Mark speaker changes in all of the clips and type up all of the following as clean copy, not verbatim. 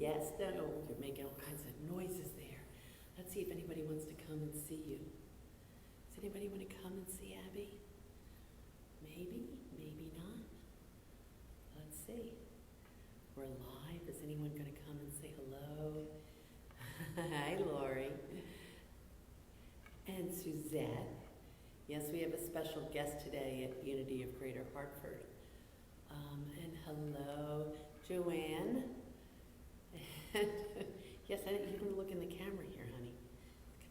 Speaker 1: Yes, no, you're making all kinds of noises there. Let's see if anybody wants to come and see you. Does anybody want to come and see Abby? Maybe, maybe not. Let's see. We're live. Is anyone going to come and say hello? Hi, Lori. And Suzette. Yes, we have a special guest today at Unity of Greater Hartford. And hello, Joanne. And yes, I didn't even look in the camera here, honey.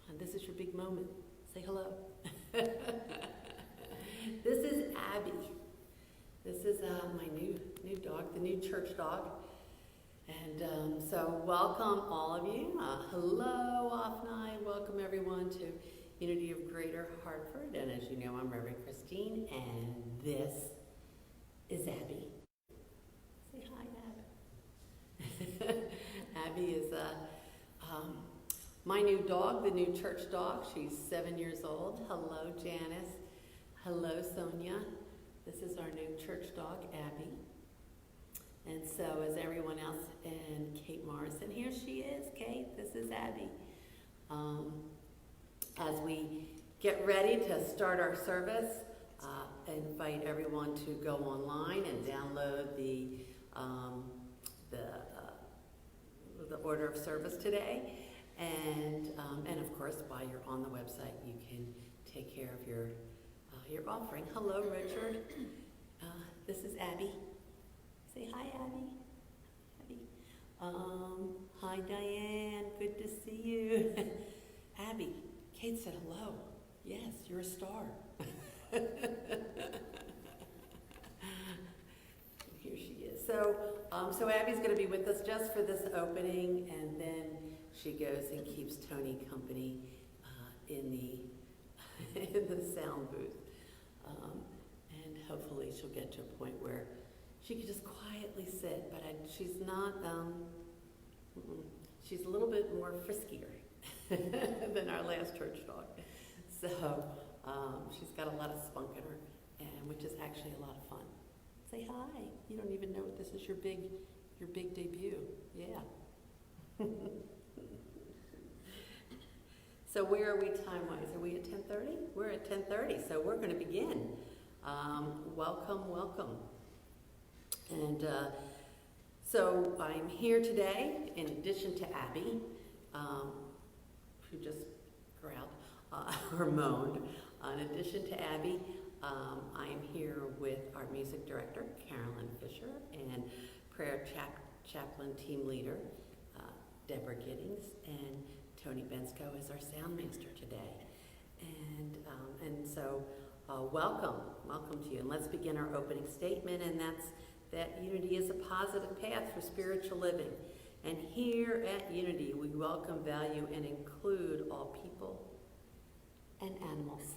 Speaker 1: Come on, this is your big moment. Say hello. This is Abby. This is my new dog, the new church dog. And so welcome all of you. Hello, Offnai. Welcome everyone to Unity of Greater Hartford. And as you know, I'm Reverend Christine, and this is Abby. Say hi, Abby. Abby is my new dog, the new church dog. She's 7 years old. Hello, Janice. Hello, Sonia. This is our new church dog, Abby. And so is everyone else, and Kate Morrison. Here she is, Kate. This is Abby. As we get ready to start our service, I invite everyone to go online and download the order of service today. And of course, while you're on the website, you can take care of your offering. Hello, Richard. This is Abby. Say hi, Abby. Abby. Hi, Diane. Good to see you. Abby, Kate said hello. Yes, you're a star. Here she is. So Abby's going to be with us just for this opening, and then she goes and keeps Tony company in the sound booth. And hopefully she'll get to a point where she can just quietly sit, but she's not, she's a little bit more friskier than our last church dog. So she's got a lot of spunk in her, and which is actually a lot of fun. Say hi. You don't even know this is your big debut. Yeah. So where are we time-wise? Are we at 10:30? We're at 10:30, so we're going to begin. Welcome. And so I'm here today, in addition to Abby, who just growled or moaned. In addition to Abby, I am here with our music director, Carolyn Fisher, and prayer chaplain team leader, Deborah Giddings, and Tony Bensko is our sound master today. And so welcome to you. And let's begin our opening statement, and that's that Unity is a positive path for spiritual living. And here at Unity, we welcome, value, and include all people and animals.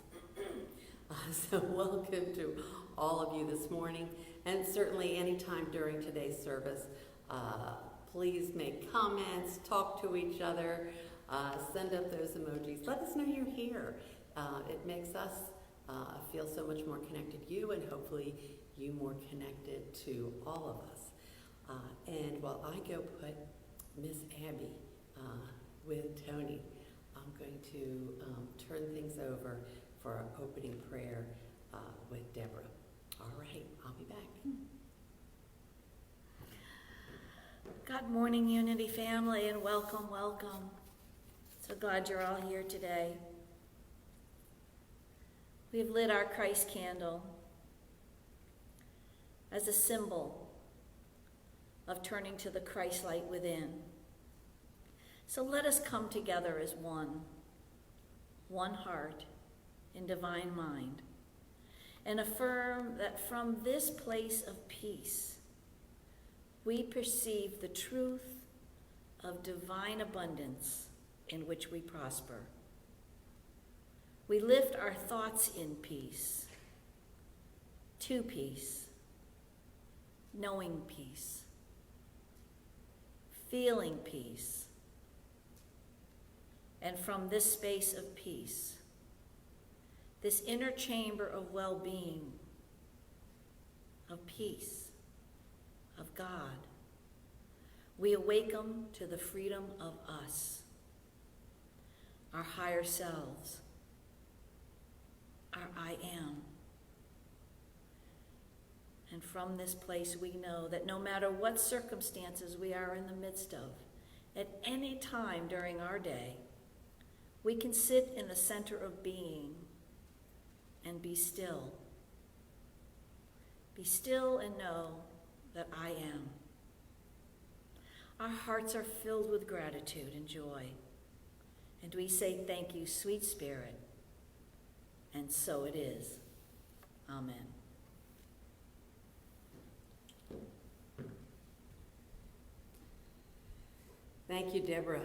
Speaker 1: So welcome to all of you this morning, and certainly anytime during today's service. Please make comments, talk to each other, send up those emojis. Let us know you're here. It makes us feel so much more connected to you, and hopefully you more connected to all of us. And while I go put Miss Abby with Tony, I'm going to turn things over for our opening prayer with Deborah. All right, I'll be back.
Speaker 2: Good morning, Unity family, and welcome. So glad you're all here today. We've lit our Christ candle as a symbol of turning to the Christ light within. So let us come together as one heart in divine mind, and affirm that from this place of peace, we perceive the truth of divine abundance in which we prosper. We lift our thoughts in peace, to peace, knowing peace, feeling peace, and from this space of peace, this inner chamber of well-being, of peace, of God, We awaken to the freedom of us, our higher selves, our I am. And from this place we know that no matter what circumstances we are in the midst of, at any time during our day, we can sit in the center of being and be still. Be still and know that I am. Our hearts are filled with gratitude and joy, and we say thank you, sweet Spirit, and so it is. Amen.
Speaker 1: Thank you, Deborah.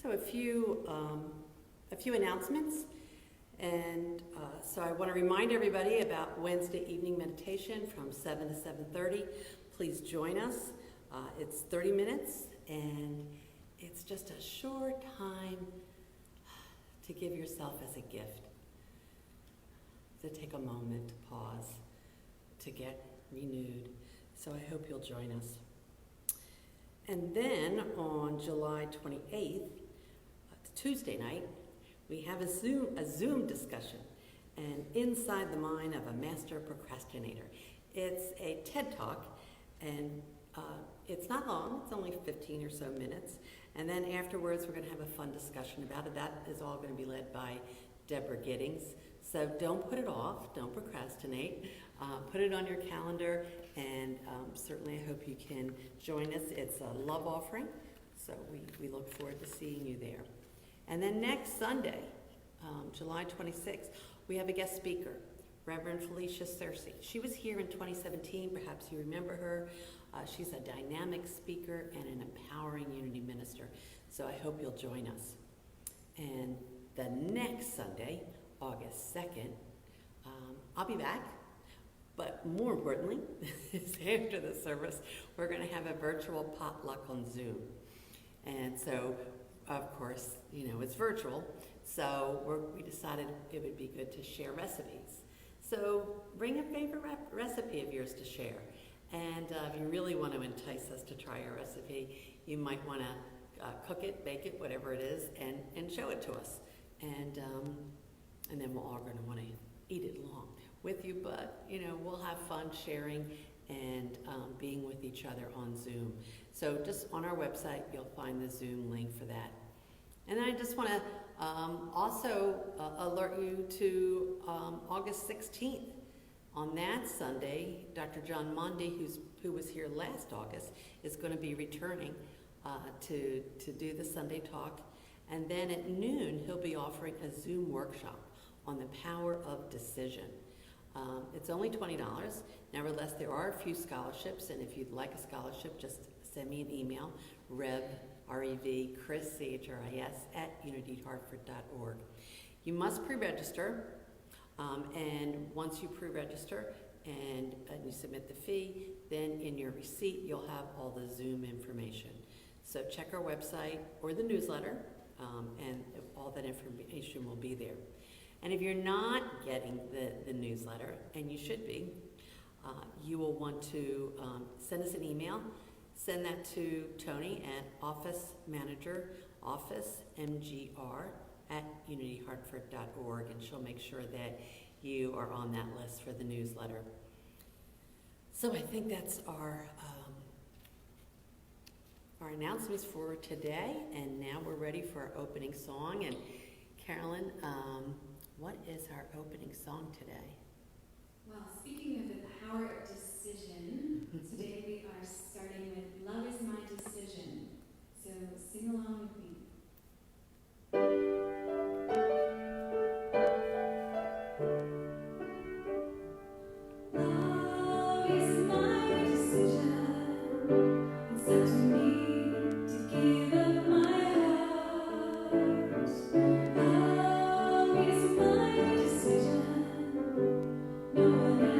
Speaker 1: So a few announcements. And so I want to remind everybody about Wednesday evening meditation from 7 to 7:30. Please join us. It's 30 minutes, and it's just a short time to give yourself as a gift, to take a moment to pause, to get renewed. So I hope you'll join us. And then on July 28th, Tuesday night, we have a Zoom discussion, and Inside the Mind of a Master Procrastinator. It's a TED Talk, and it's not long, it's only 15 or so minutes. And then afterwards, we're going to have a fun discussion about it. That is all going to be led by Deborah Giddings. So don't put it off, don't procrastinate. Put it on your calendar, and certainly I hope you can join us. It's a love offering, so we look forward to seeing you there. And then next Sunday, July 26th, we have a guest speaker, Reverend Felicia Searcy. She was here in 2017, perhaps you remember her. She's a dynamic speaker and an empowering unity minister, so I hope you'll join us. And the next Sunday, August 2nd, I'll be back, but more importantly, is after the service, we're going to have a virtual potluck on Zoom. And so, of course, it's virtual, so we decided it would be good to share recipes. So bring a favorite recipe of yours to share. And if you really want to entice us to try a recipe, you might want to cook it, bake it, whatever it is, and show it to us. And then we're all going to want to eat it along with you, but we'll have fun sharing and being with each other on Zoom. So just on our website, you'll find the Zoom link for that. And then I just want to also alert you to August 16th. On that Sunday, Dr. John Monday, who was here last August, is going to be returning to do the Sunday talk. And then at noon, he'll be offering a Zoom workshop on the power of decision. It's only $20. Nevertheless, there are a few scholarships, and if you'd like a scholarship, just send me an email, Rev, Chris, CHRIS, at unityhartford.org. You must pre-register, and once you pre-register and you submit the fee, then in your receipt, you'll have all the Zoom information. So check our website or the newsletter, and all that information will be there. And if you're not getting the newsletter, and you should be, you will want to send us an email. Send that to Tony at office manager, officemgr@unityhartford.org, and she'll make sure that you are on that list for the newsletter. So I think that's our announcements for today, and now we're ready for our opening song. And Carolyn, what is our opening song today?
Speaker 3: Well, speaking of the power of decision, today we are starting with Love is My Decision. So sing along with me. Love is my decision. It's up to me to give up my heart. Love is my decision. No one else.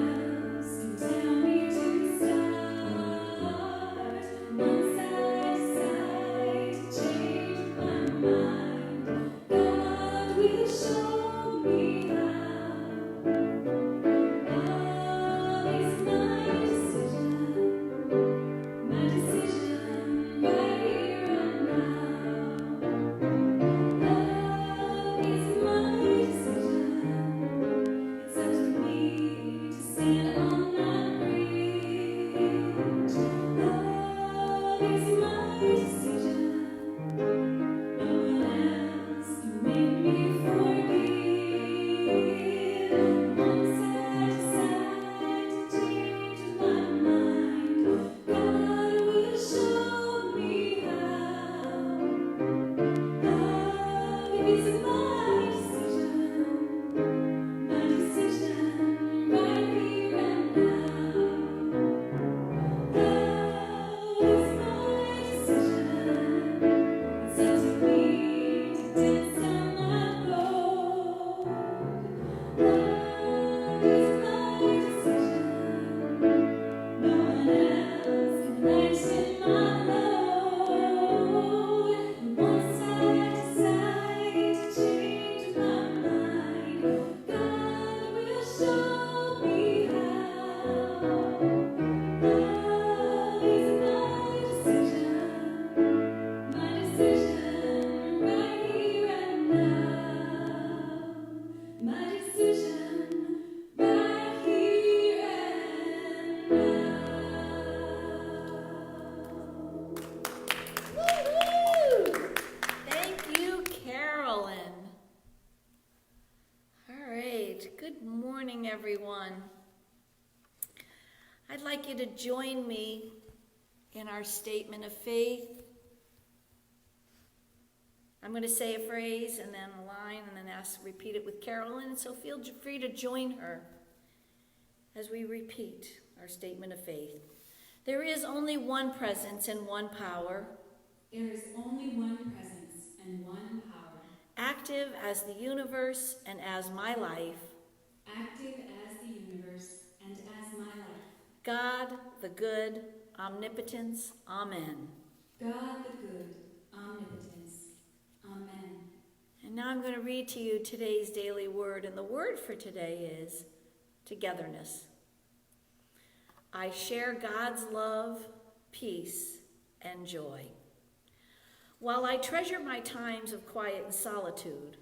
Speaker 2: I'd like you to join me in our statement of faith. I'm going to say a phrase and then a line and then repeat it with Carolyn. So feel free to join her as we repeat our statement of faith. There is only one presence and one power.
Speaker 3: There is only one presence and one power.
Speaker 2: Active as the universe and as my life.
Speaker 3: Active as the universe and as my life.
Speaker 2: God the good, omnipotence, amen.
Speaker 3: God the good, omnipotence, amen.
Speaker 2: And now I'm going to read to you today's daily word, and the word for today is togetherness. I share God's love, peace, and joy. While I treasure my times of quiet and solitude,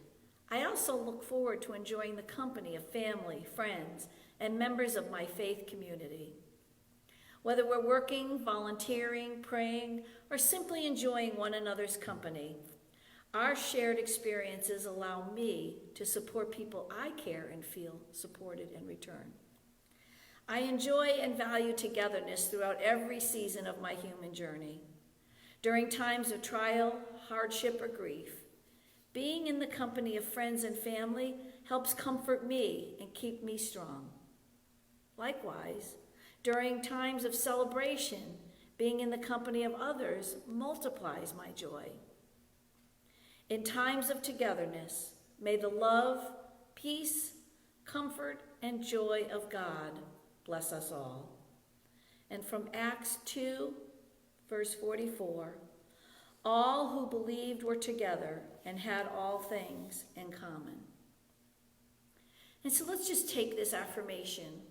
Speaker 2: I also look forward to enjoying the company of family, friends, and members of my faith community. Whether we're working, volunteering, praying, or simply enjoying one another's company, our shared experiences allow me to support people I care and feel supported in return. I enjoy and value togetherness throughout every season of my human journey. During times of trial, hardship, or grief, being in the company of friends and family helps comfort me and keep me strong. Likewise, during times of celebration, being in the company of others multiplies my joy. In times of togetherness, may the love, peace, comfort, and joy of God bless us all. And from Acts 2, verse 44, all who believed were together and had all things in common. And so let's just take this affirmation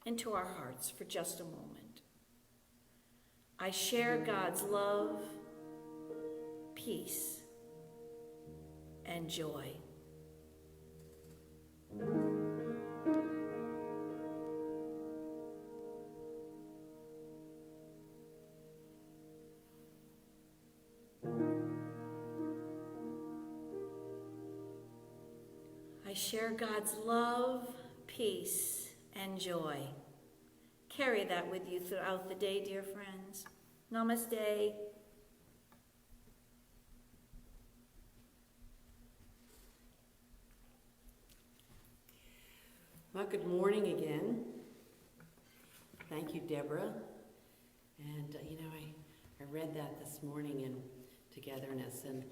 Speaker 2: into our hearts for just a moment. I share God's love, peace, and joy. I share God's love, peace, and joy. Carry that with you throughout the day, dear friends. Namaste.
Speaker 1: Well, good morning again. Thank you, Deborah. And, I read that this morning in Togetherness, and,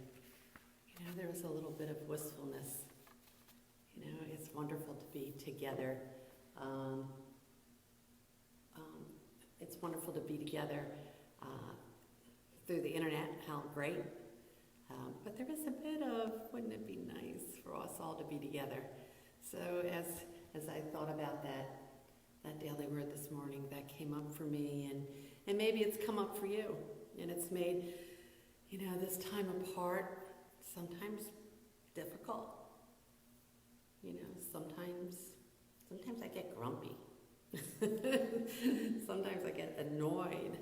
Speaker 1: there was a little bit of wistfulness. It's wonderful to be together. It's wonderful to be together through the internet. How great. But there is a bit of, wouldn't it be nice for us all to be together? So as I thought about that daily word this morning, that came up for me, and maybe it's come up for you, and it's made, this time apart sometimes difficult. Sometimes I get grumpy. Sometimes I get annoyed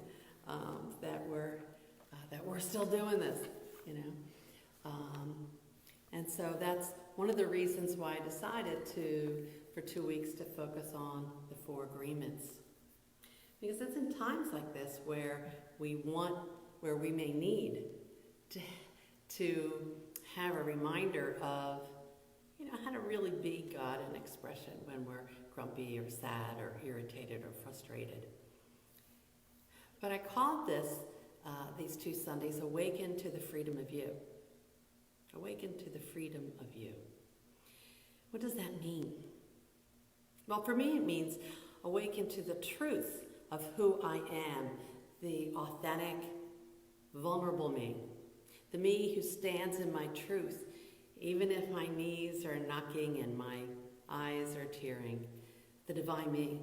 Speaker 1: that we're still doing this, and so that's one of the reasons why I decided for 2 weeks to focus on the 4 agreements, because it's in times like this where we may need to have a reminder of how to really be God in expression when we're grumpy or sad or irritated or frustrated. But I called these 2 Sundays, Awaken to the Freedom of You. Awaken to the freedom of you. What does that mean? Well, for me it means awaken to the truth of who I am, the authentic, vulnerable me, the me who stands in my truth, even if my knees are knocking and my eyes are tearing, the divine me.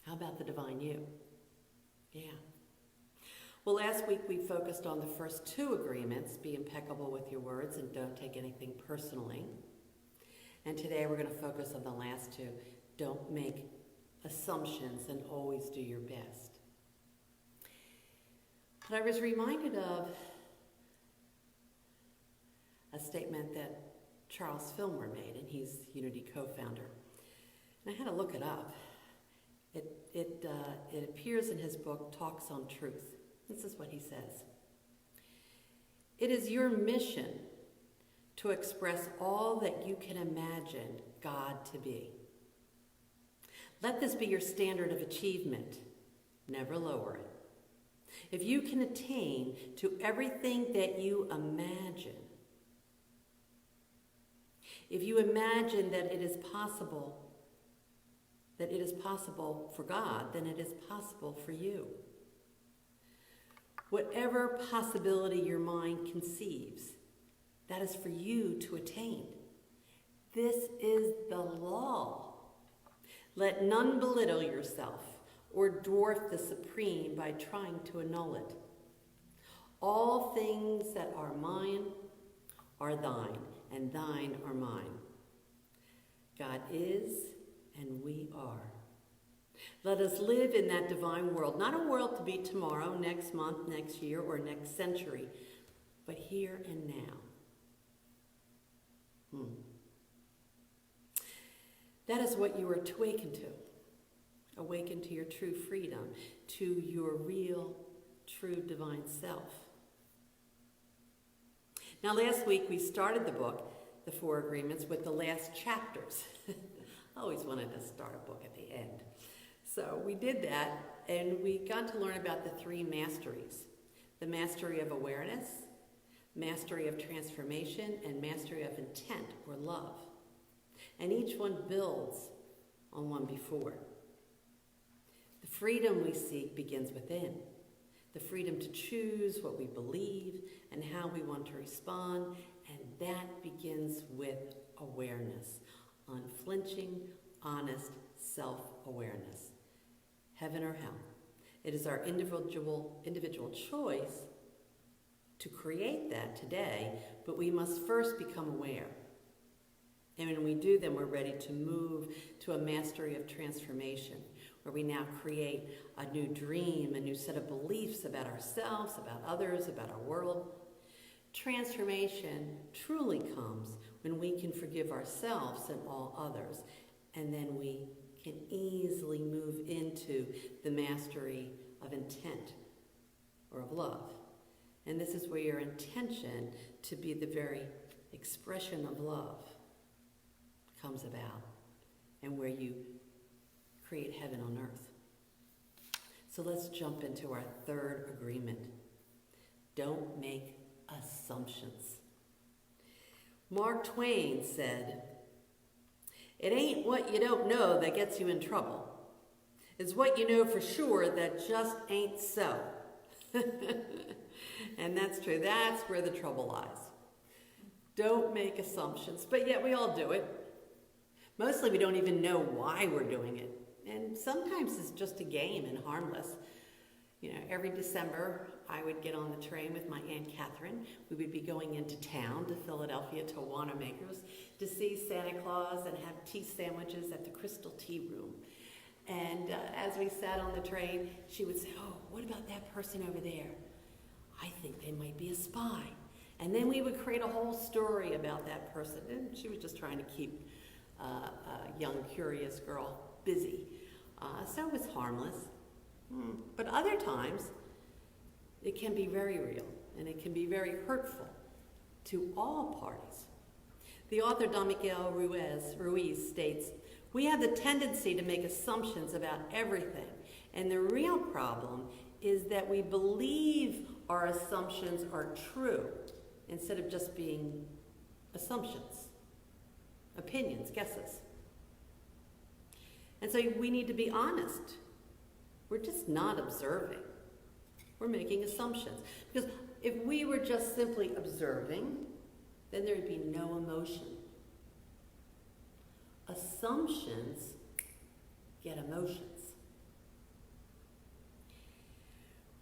Speaker 1: How about the divine you? Yeah. Well, last week we focused on the first 2 agreements, be impeccable with your words and don't take anything personally. And today we're going to focus on the last 2, don't make assumptions and always do your best. But I was reminded of a statement that Charles Fillmore made, and he's Unity co-founder. And I had to look it up. It appears in his book, Talks on Truth. This is what he says. It is your mission to express all that you can imagine God to be. Let this be your standard of achievement. Never lower it. If you can attain to everything that you imagine, if you imagine that it is possible for God, then it is possible for you. Whatever possibility your mind conceives, that is for you to attain. This is the law. Let none belittle yourself or dwarf the supreme by trying to annul it. All things that are mine are thine, and thine are mine. God is, and we are. Let us live in that divine world, not a world to be tomorrow, next month, next year, or next century, but here and now. That is what you are to awaken to. Awaken to your true freedom, to your real, true divine self. Now, last week we started the book, The Four Agreements, with the last chapters. I always wanted to start a book at the end. So we did that, and we got to learn about the three masteries. The mastery of awareness, mastery of transformation, and mastery of intent or love. And each one builds on one before. The freedom we seek begins within. The freedom to choose what we believe and how we want to respond, and that begins with awareness. Unflinching, honest self-awareness. Heaven or hell. It is our individual choice to create that today, but we must first become aware. And when we do, then we're ready to move to a mastery of transformation, where we now create a new dream, a new set of beliefs about ourselves, about others, about our world. Transformation truly comes when we can forgive ourselves and all others, and then we can easily move into the mastery of intent or of love. And this is where your intention to be the very expression of love comes about, and where you create heaven on earth. So let's jump into our third agreement. Don't make assumptions. Mark Twain said, "It ain't what you don't know that gets you in trouble. It's what you know for sure that just ain't so." And that's true. That's where the trouble lies. Don't make assumptions, but yet we all do it. Mostly we don't even know why we're doing it. And sometimes it's just a game and harmless. You know, every December I would get on the train with my Aunt Catherine. We would be going into town to Philadelphia to Wanamaker's to see Santa Claus and have tea sandwiches at the Crystal Tea Room. And as we sat on the train, she would say, "Oh, what about that person over there? I think they might be a spy." And then we would create a whole story about that person. And she was just trying to keep a young, curious girl busy. So it was harmless. But other times, it can be very real, and it can be very hurtful to all parties. The author Don Miguel Ruiz states, "We have the tendency to make assumptions about everything, and the real problem is that we believe our assumptions are true instead of just being assumptions, opinions, guesses. And so we need to be honest. We're just not observing. We're making assumptions. Because if we were just simply observing, then there would be no emotion. Assumptions get emotions.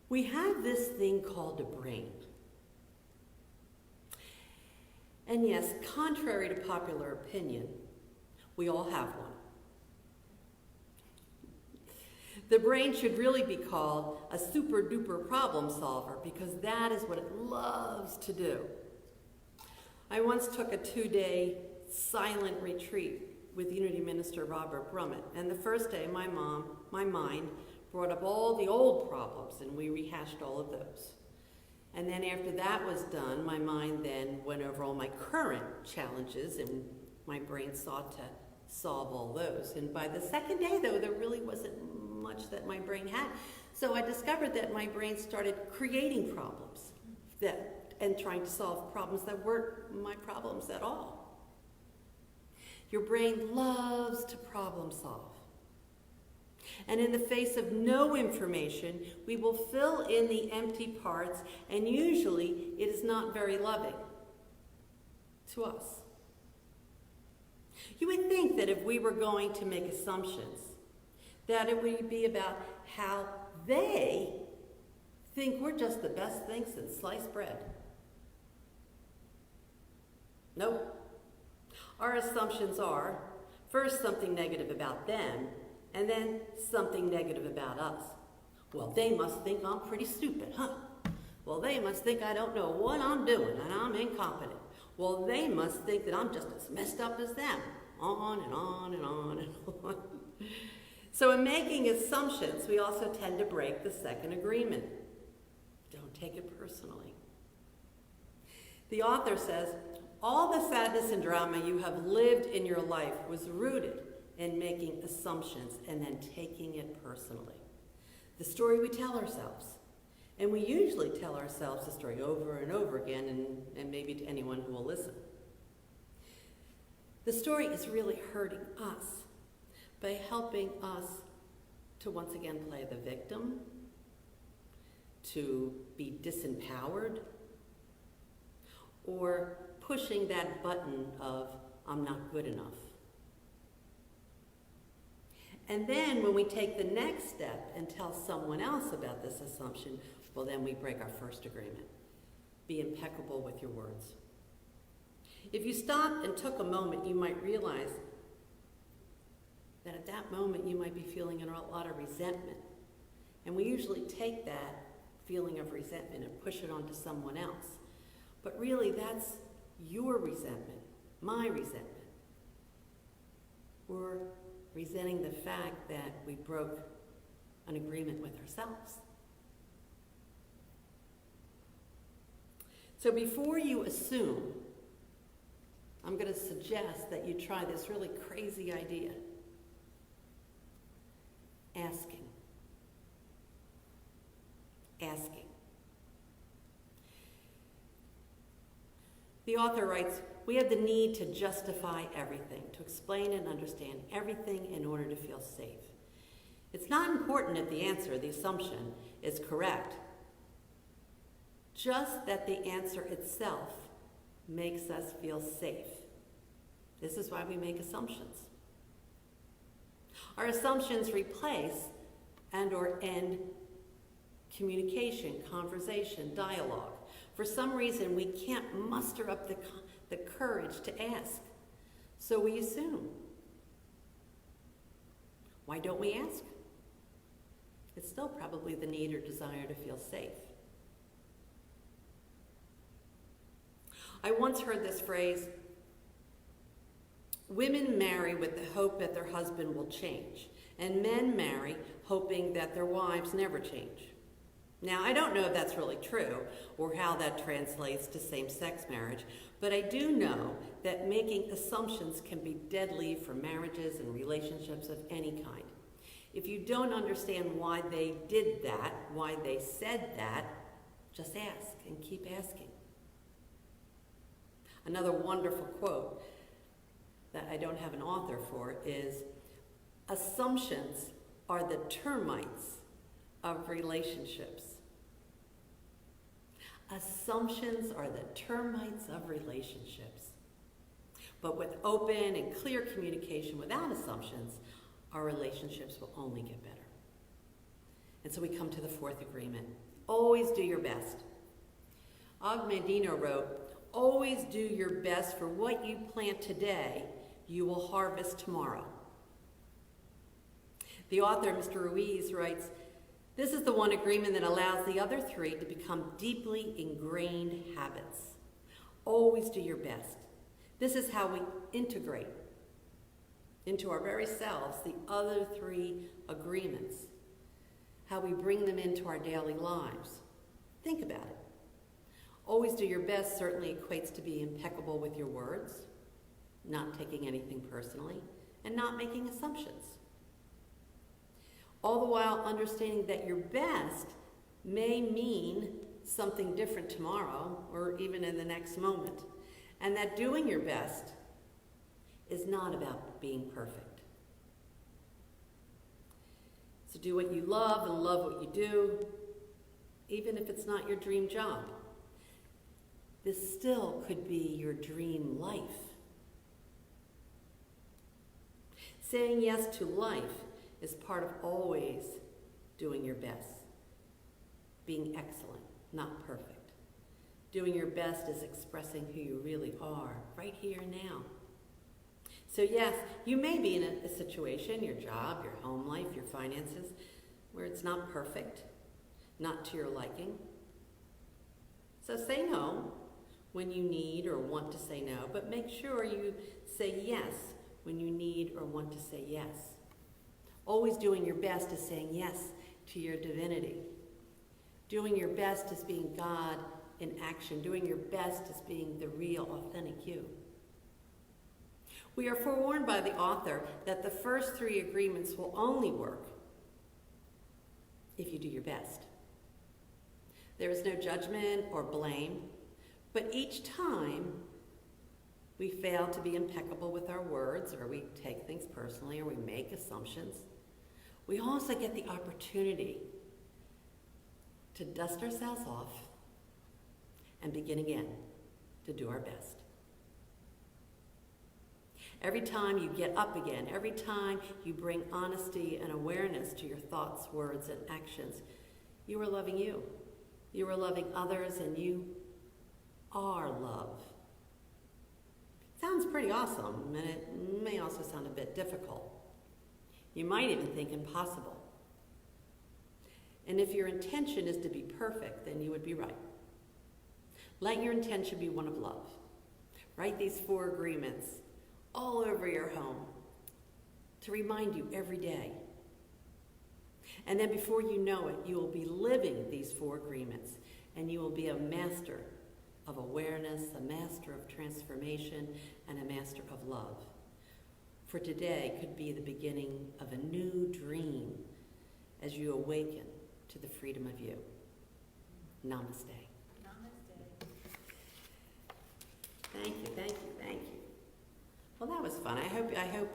Speaker 1: We have this thing called a brain. And yes, contrary to popular opinion, we all have one. The brain should really be called a super duper problem solver, because that is what it loves to do. I once took a 2-day silent retreat with Unity Minister Robert Brummett. And the first day, my mind brought up all the old problems, and we rehashed all of those. And then after that was done, my mind then went over all my current challenges, and my brain sought to solve all those. And by the second day, though, there really wasn't much that my brain had. So I discovered that my brain started creating problems and trying to solve problems that weren't my problems at all. Your brain loves to problem solve. And in the face of no information, we will fill in the empty parts, and usually it is not very loving to us. You would think that if we were going to make assumptions, that it would be about how they think we're just the best thing since sliced bread. Nope. Our assumptions are, first, something negative about them, and then something negative about us. Well, they must think I'm pretty stupid, huh? Well, they must think I don't know what I'm doing and I'm incompetent. Well, they must think that I'm just as messed up as them. On and on and on and on. So in making assumptions, we also tend to break the second agreement. Don't take it personally. The author says, all the sadness and drama you have lived in your life was rooted in making assumptions and then taking it personally. The story we tell ourselves. And we usually tell ourselves the story over and over again, and maybe to anyone who will listen. The story is really hurting us by helping us to once again play the victim, to be disempowered, or pushing that button of, I'm not good enough. And then when we take the next step and tell someone else about this assumption, well, then we break our first agreement. Be impeccable with your words. If you stopped and took a moment, you might realize that at that moment you might be feeling a lot of resentment. And we usually take that feeling of resentment and push it onto someone else. But really, that's your resentment, my resentment. We're resenting the fact that we broke an agreement with ourselves. So before you assume, I'm going to suggest that you try this really crazy idea. Asking. The author writes, we have the need to justify everything, to explain and understand everything in order to feel safe. It's not important if the answer, the assumption, is correct, just that the answer itself makes us feel safe. This is why we make assumptions. Our assumptions replace and/or end communication, conversation, dialogue. For some reason, we can't muster up the courage to ask, so we assume. Why don't we ask? It's still probably the need or desire to feel safe. I once heard this phrase, women marry with the hope that their husband will change, and men marry hoping that their wives never change. Now, I don't know if that's really true or how that translates to same-sex marriage, but I do know that making assumptions can be deadly for marriages and relationships of any kind. If you don't understand why they did that, why they said that, just ask and keep asking. Another wonderful quote that I don't have an author for is, assumptions are the termites of relationships. Assumptions are the termites of relationships. But with open and clear communication without assumptions, our relationships will only get better. And so we come to the fourth agreement. Always do your best. Og Mandino wrote, always do your best, for what you plant today, you will harvest tomorrow. The author, Mr. Ruiz, writes, this is the one agreement that allows the other three to become deeply ingrained habits. Always do your best. This is how we integrate. into our very selves, the other three agreements, how we bring them into our daily lives. Think about it. Always do your best certainly equates to be impeccable with your words, not taking anything personally, and not making assumptions. All the while understanding that your best may mean something different tomorrow or even in the next moment, and that doing your best is not about being perfect. So do what you love and love what you do, even if it's not your dream job. This still could be your dream life. Saying yes to life is part of always doing your best. Being excellent, not perfect. Doing your best is expressing who you really are, right here and now. So yes, you may be in a situation, your job, your home life, your finances, where it's not perfect, not to your liking. So say no when you need or want to say no, but make sure you say yes when you need or want to say yes. Always doing your best is saying yes to your divinity. Doing your best is being God in action. Doing your best is being the real, authentic you. We are forewarned by the author that the first three agreements will only work if you do your best. There is no judgment or blame, but each time we fail to be impeccable with our words, or we take things personally, or we make assumptions, we also get the opportunity to dust ourselves off and begin again to do our best. Every time you get up again, every time you bring honesty and awareness to your thoughts, words, and actions, you are loving you. You are loving others, and you are love. Sounds pretty awesome, and it may also sound a bit difficult. You might even think impossible. And if your intention is to be perfect, then you would be right. Let your intention be one of love. Write these 4 agreements all over your home to remind you every day. And then before you know it, you will be living these 4 agreements, and you will be a master of awareness, a master of transformation, and a master of love. For today could be the beginning of a new dream as you awaken to the freedom of you. Namaste.
Speaker 2: Namaste.
Speaker 1: Thank you, thank you, thank you. Well, that was fun. I hope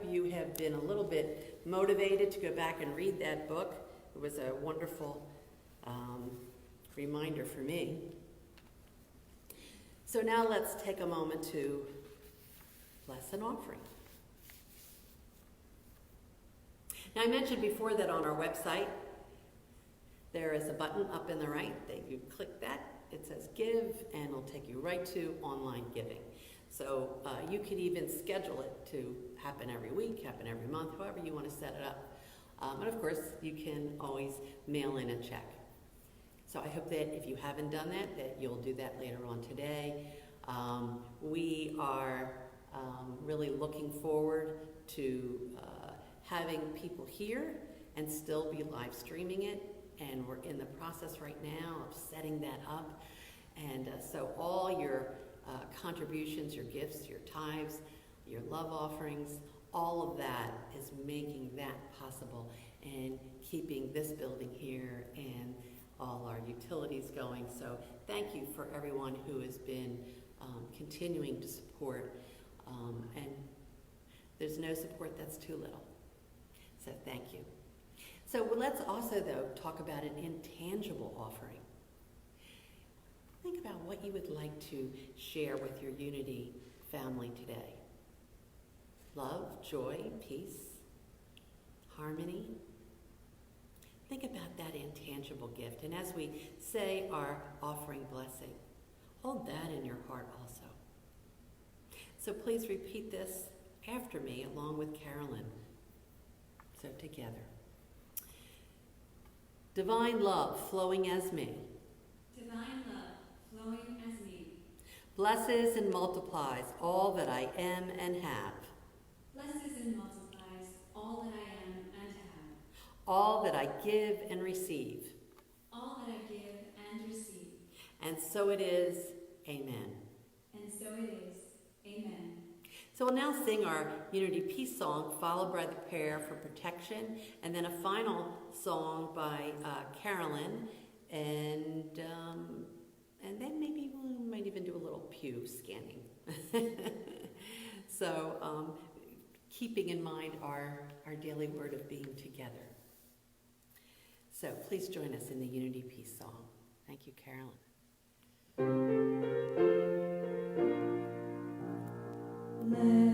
Speaker 1: you have been a little bit motivated to go back and read that book. It was a wonderful reminder for me. So now let's take a moment to bless an offering. Now I mentioned before that on our website, there is a button up in the right that you click that, it says give, and it'll take you right to online giving. So you could even schedule it to happen every week, happen every month, however you want to set it up. And of course, you can always mail in a check. So I hope that if you haven't done that, that you'll do that later on today. We are really looking forward to having people here and still be live streaming it. And we're in the process right now of setting that up. And so all your contributions, your gifts, your tithes, your love offerings, all of that is making that possible and keeping this building here and all our utilities going. So thank you for everyone who has been continuing to support. And there's no support that's too little. So thank you. So let's also, though, talk about an intangible offering. Think about what you would like to share with your Unity family today. Love, joy, peace, harmony. Think about that intangible gift. And as we say our offering blessing, hold that in your heart also. So please repeat this after me along with Carolyn. So together. Divine love flowing as me.
Speaker 3: Divine love flowing as me.
Speaker 1: Blesses and multiplies all that I am and have.
Speaker 3: Blesses and multiplies
Speaker 1: all that I give and receive.
Speaker 3: all that I give and receive.
Speaker 1: And so it is. Amen.
Speaker 3: And so it is. Amen.
Speaker 1: So we'll now sing our Unity Peace song, followed by the prayer for protection, and then a final song by Carolyn, and then maybe we might even do a little pew scanning. So keeping in mind our daily word of being together. So please join us in the Unity Peace song. Thank you, Carolyn.
Speaker 3: Let